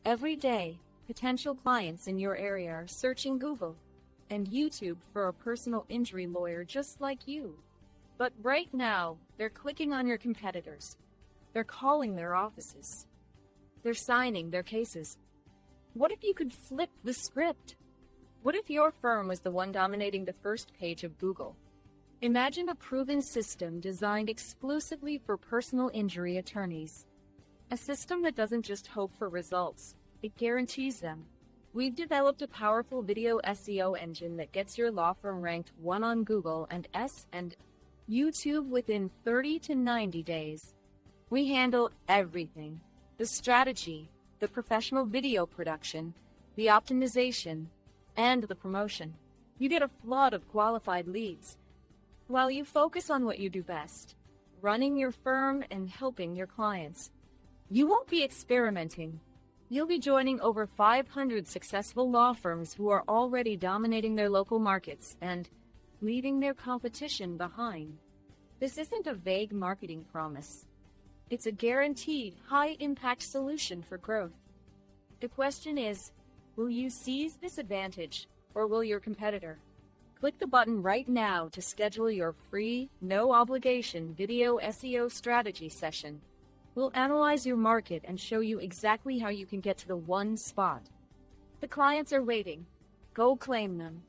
Every day, potential clients in your area are searching Google and YouTube for a personal injury lawyer just like you. But right now, they're clicking on your competitors. They're calling their offices. They're signing their cases. What if you could flip the script? What if your firm was the one dominating the first page of Google? Imagine a proven system designed exclusively for personal injury attorneys. A system that doesn't just hope for results, it guarantees them. We've developed a powerful video SEO engine that gets your law firm ranked 1 on Google and YouTube within 30 to 90 days. We handle everything: the strategy, the professional video production, the optimization, and the promotion. You get a flood of qualified leads, while you focus on what you do best, running your firm and helping your clients. You won't be experimenting. You'll be joining over 500 successful law firms who are already dominating their local markets and leaving their competition behind. This isn't a vague marketing promise. It's a guaranteed high-impact solution for growth. The question is, will you seize this advantage, or will your competitor? Click the button right now to schedule your free, no-obligation video SEO strategy session. We'll analyze your market and show you exactly how you can get to the one spot. The clients are waiting. Go claim them.